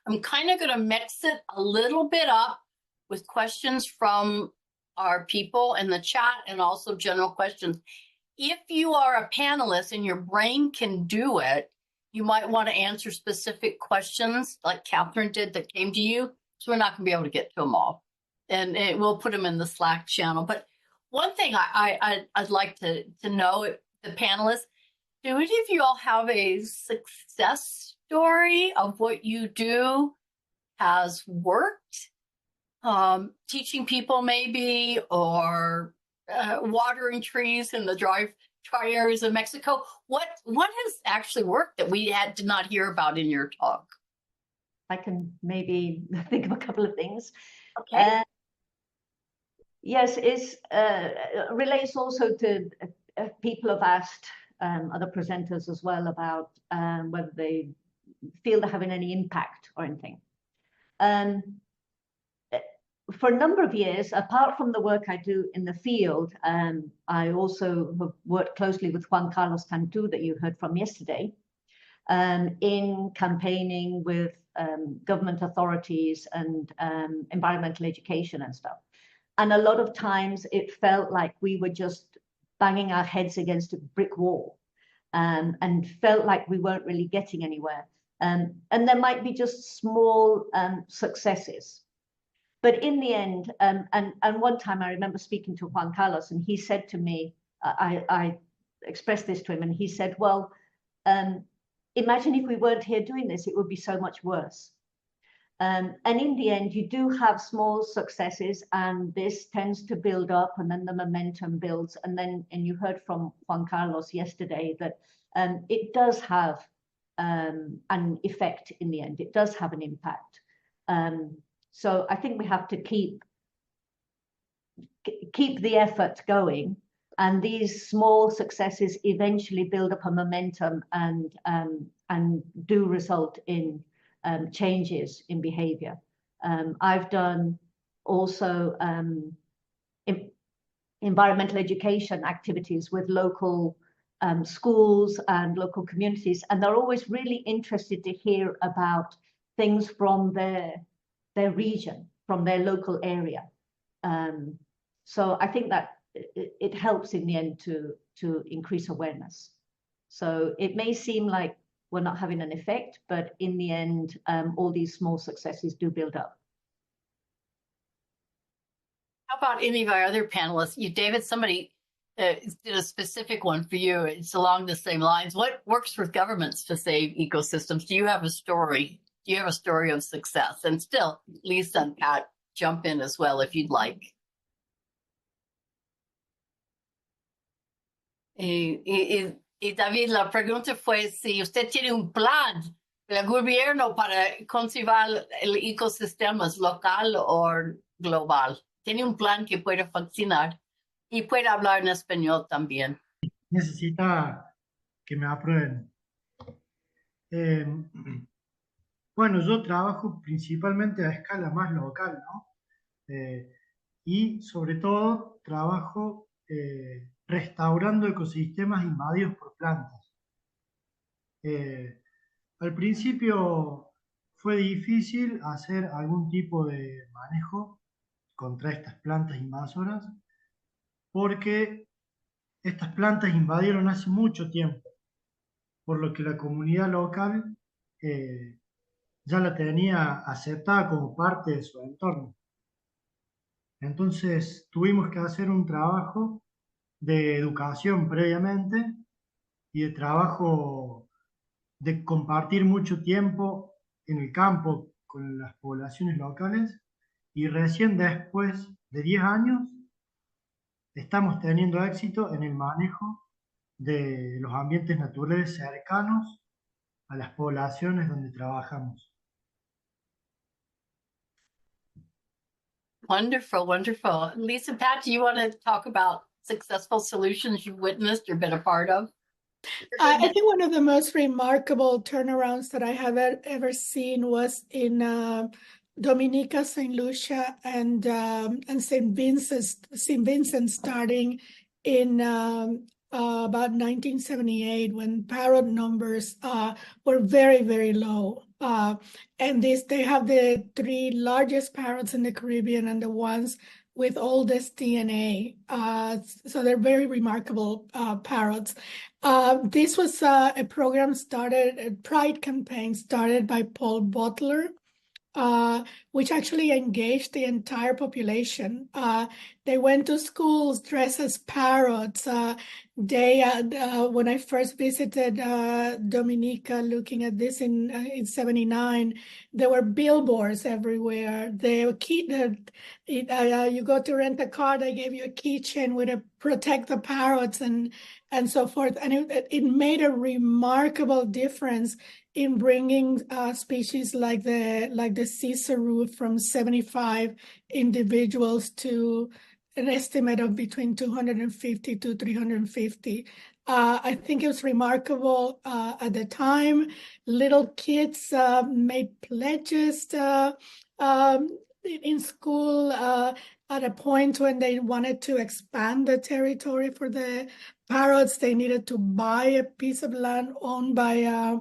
I'm kind of going to mix it a little bit up with questions from our people in the chat and also general questions. If you are a panelist and your brain can do it, you might want to answer specific questions like Katherine did that came to you. So we're not going to be able to get to them all. And we'll put them in the Slack channel. But one thing I'd like to know, the panelists, do any of you all have a success story of what you do has worked? Teaching people maybe, or watering trees in the dry areas of Mexico. What has actually worked that we did not hear about in your talk? I can maybe think of a couple of things. Okay. Yes, it relates also to people have asked other presenters as well about whether they feel they're having any impact or anything. For a number of years, apart from the work I do in the field, I also have worked closely with Juan Carlos Cantú, that you heard from yesterday, in campaigning with government authorities and environmental education and stuff. And a lot of times it felt like we were just banging our heads against a brick wall, and felt like we weren't really getting anywhere. And there might be just small successes. But in the end, and one time I remember speaking to Juan Carlos, and he said to me, I expressed this to him, and he said, well, imagine if we weren't here doing this, it would be so much worse. And in the end, you do have small successes, and this tends to build up, and then the momentum builds. And you heard from Juan Carlos yesterday that it does have an effect in the end. It does have an impact. So I think we have to keep the effort going, and these small successes eventually build up a momentum and do result in changes in behavior. I've done also environmental education activities with local schools and local communities, and they're always really interested to hear about things from their region, from their local area. So I think that it helps in the end to increase awareness. So it may seem like we're not having an effect, but in the end, all these small successes do build up. How about any of our other panelists? David, somebody did a specific one for you. It's along the same lines. What works with governments to save ecosystems? Do you have a story? Do you have a story of success? And still, Lisa and Pat, jump in as well if you'd like. Y David, la pregunta fue si usted tiene un plan del gobierno para conservar el ecosistema local o global. Tiene un plan que pueda funcionar y puede hablar en español también. Necesita que me aprueben. Bueno, yo trabajo principalmente a escala más local, ¿no? Y sobre todo trabajo restaurando ecosistemas invadidos por plantas. Al principio fue difícil hacer algún tipo de manejo contra estas plantas invasoras, porque estas plantas invadieron hace mucho tiempo, por lo que la comunidad local ya la tenía aceptada como parte de su entorno. Entonces tuvimos que hacer un trabajo de educación previamente y de trabajo de compartir mucho tiempo en el campo con las poblaciones locales, y recién después de 10 años estamos teniendo éxito en el manejo de los ambientes naturales cercanos a las poblaciones donde trabajamos. Wonderful, wonderful. Lisa, Pat, do you want to talk about successful solutions you've witnessed or been a part of? I think one of the most remarkable turnarounds that I have ever seen was in Dominica, St. Lucia, and St. Vincent, starting in about 1978, when Parrot numbers were very, very low. And they have the 3 largest parrots in the Caribbean and the ones with oldest DNA. So they're very remarkable parrots. This was a program started, a pride campaign started by Paul Butler, which actually engaged the entire population. They went to schools dressed as parrots. When I first visited Dominica, looking at this in '79, there were billboards everywhere. You go to rent a car, they gave you a keychain with a "Protect the Parrots" and so forth. And it made a remarkable difference in bringing species like the Cicerus from 75 individuals to an estimate of between 250 to 350. I think it was remarkable at the time. Little kids made pledges in school at a point when they wanted to expand the territory for the parrots. They needed to buy a piece of land owned by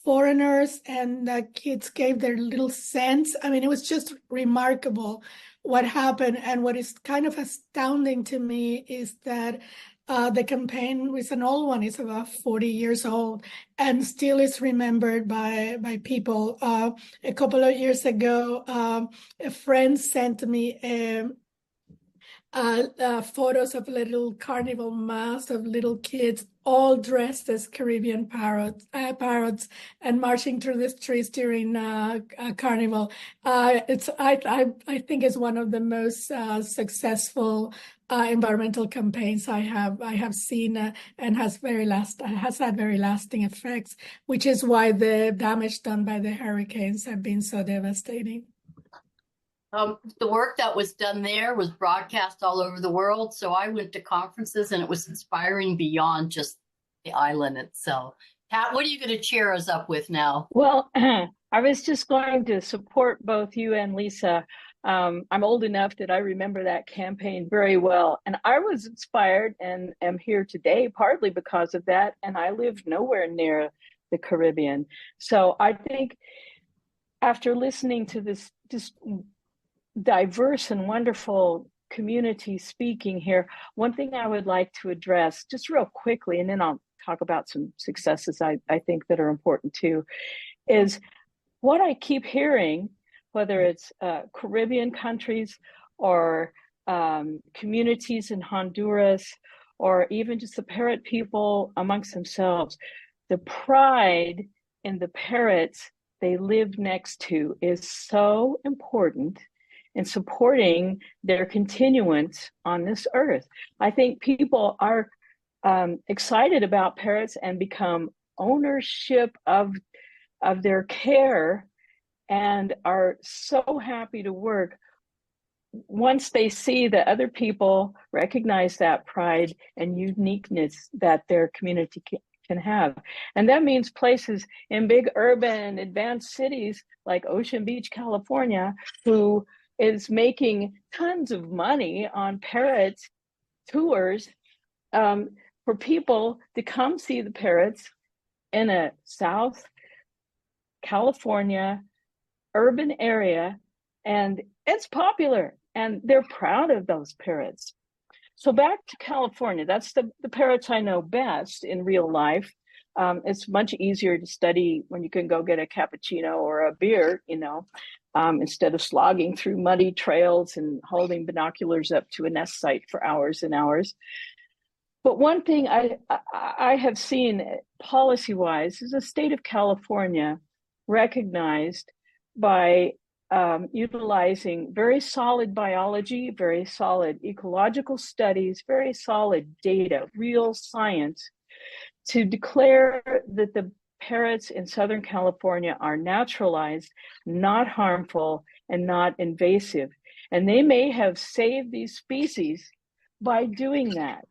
foreigners, and the kids gave their little cents. I mean, it was just remarkable what happened. And what is kind of astounding to me is that the campaign is an old one. It's about 40 years old and still is remembered by people. A couple of years ago, a friend sent me photos of little carnival masks of little kids all dressed as Caribbean parrots and marching through the streets during carnival. I think it's one of the most successful environmental campaigns I have seen, and has had very lasting effects, which is why the damage done by the hurricanes have been so devastating. The work that was done there was broadcast all over the world. So I went to conferences and it was inspiring beyond just the island itself. Pat, what are you going to cheer us up with now? Well, I was just going to support both you and Lisa. I'm old enough that I remember that campaign very well. And I was inspired and am here today partly because of that. And I live nowhere near the Caribbean. So I think after listening to this just diverse and wonderful community speaking here, one thing I would like to address just real quickly, and then I'll talk about some successes I think that are important too, is what I keep hearing, whether it's Caribbean countries or communities in Honduras, or even just the parrot people amongst themselves, the pride in the parrots they live next to is so important in supporting their continuance on this earth. I think people are excited about parrots and become ownership of their care and are so happy to work once they see that other people recognize that pride and uniqueness that their community can have. And that means places in big urban advanced cities like Ocean Beach, California, who is making tons of money on parrot tours for people to come see the parrots in a South California urban area, and it's popular and they're proud of those parrots. So back to California, that's the parrots I know best in real life. It's much easier to study when you can go get a cappuccino or a beer, instead of slogging through muddy trails and holding binoculars up to a nest site for hours and hours. But one thing I have seen policy-wise is the state of California recognized by utilizing very solid biology, very solid ecological studies, very solid data, real science, to declare that the parrots in Southern California are naturalized, not harmful, and not invasive. And they may have saved these species by doing that.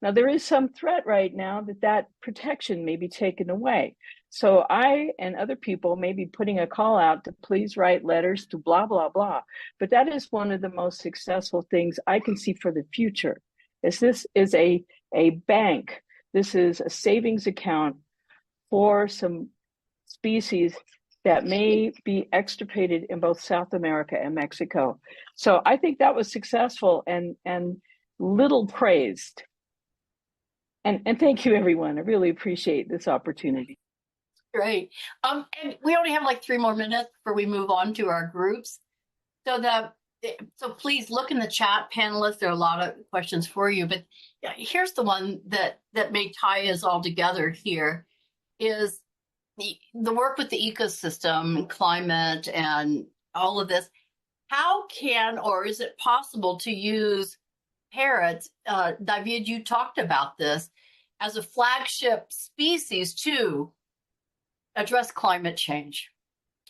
Now, there is some threat right now that protection may be taken away. So I and other people may be putting a call out to please write letters to blah, blah, blah. But that is one of the most successful things I can see for the future. This is a bank. This is a savings account for some species that may be extirpated in both South America and Mexico. So I think that was successful and little praised. And thank you, everyone. I really appreciate this opportunity. Great. And we only have like 3 more minutes before we move on to our groups. So please look in the chat, panelists. There are a lot of questions for you, but here's the one that may tie us all together here is the work with the ecosystem and climate and all of this. How can, or is it possible to use parrots, David, you talked about this, as a flagship species to address climate change?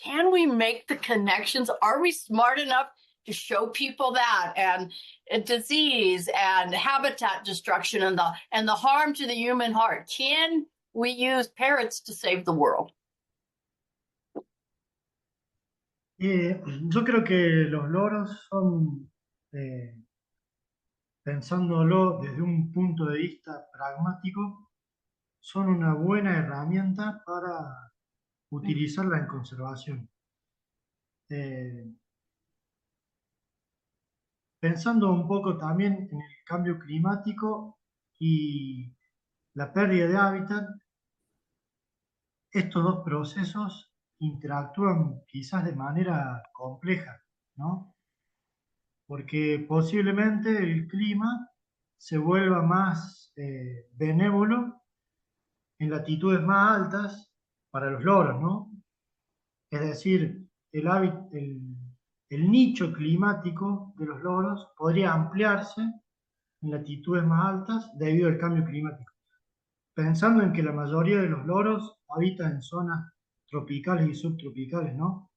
Can we make the connections? Are we smart enough to show people that and disease and habitat destruction and the harm to the human heart? Can we use parrots to save the world? Yo creo que los loros son, pensándolo desde un punto de vista pragmático, son una buena herramienta para utilizarla en conservación. Pensando un poco también en el cambio climático y la pérdida de hábitat, estos dos procesos interactúan quizás de manera compleja, ¿no? Porque posiblemente el clima se vuelva más benévolo en latitudes más altas para los loros, ¿no? Es decir, el nicho climático de los loros podría ampliarse en latitudes más altas debido al cambio climático. Pensando en que la mayoría de los loros habitan en zonas tropicales y subtropicales, ¿no?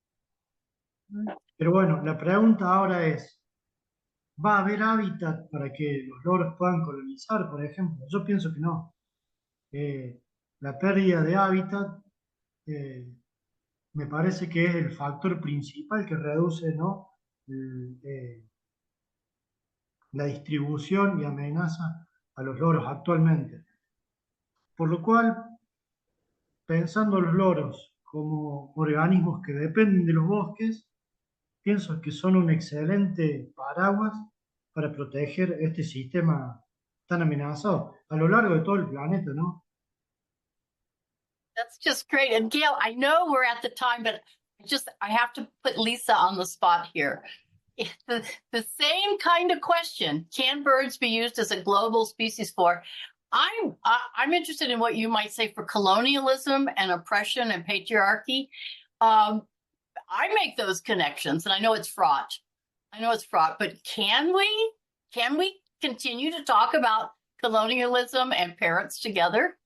Pero bueno, la pregunta ahora es, ¿va a haber hábitat para que los loros puedan colonizar, por ejemplo? Yo pienso que no. La pérdida de hábitat me parece que es el factor principal que reduce, ¿no?, la distribución y amenaza a los loros actualmente. Por lo cual, pensando los loros como organismos que dependen de los bosques, pienso que son un excelente paraguas para proteger este sistema tan amenazado a lo largo de todo el planeta, ¿no? That's just great. And Gail, I know we're at the time, but I have to put Lisa on the spot here. The same kind of question, can birds be used as a global species for? I'm interested in what you might say for colonialism and oppression and patriarchy. I make those connections, and I know it's fraught. But can we continue to talk about colonialism and parrots together?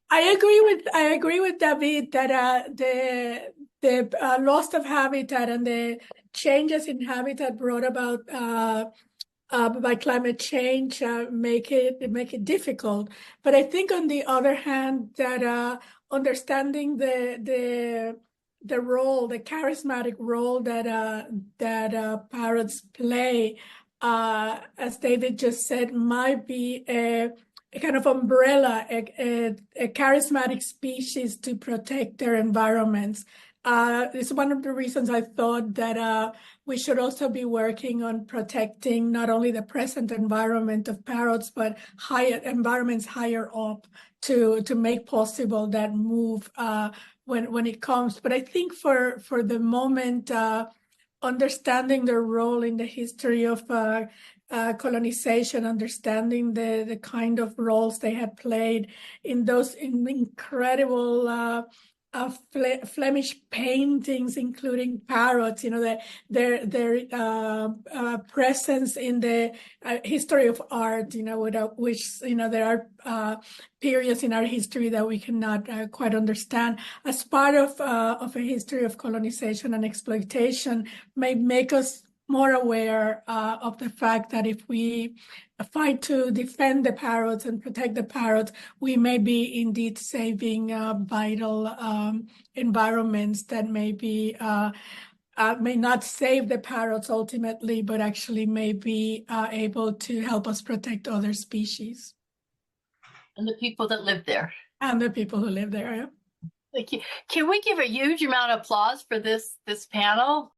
I agree with David that the loss of habitat and the changes in habitat brought about by climate change make it difficult. But I think on the other hand that understanding the role, the charismatic role that parrots play, as David just said, might be a kind of umbrella, a charismatic species to protect their environments. It's one of the reasons I thought that we should also be working on protecting not only the present environment of parrots, but environments higher up to make possible that move when it comes. But I think for the moment, understanding their role in the history of colonization, understanding the kind of roles they had played in those incredible Flemish paintings, including parrots, their presence in the history of art, without which, there are periods in our history that we cannot quite understand. As part of a history of colonization and exploitation, may make us more aware of the fact that if we fight to defend the parrots and protect the parrots, we may be indeed saving vital environments that may not save the parrots ultimately, but actually may be able to help us protect other species. And the people that live there. And the people who live there, yeah. Can we give a huge amount of applause for this panel?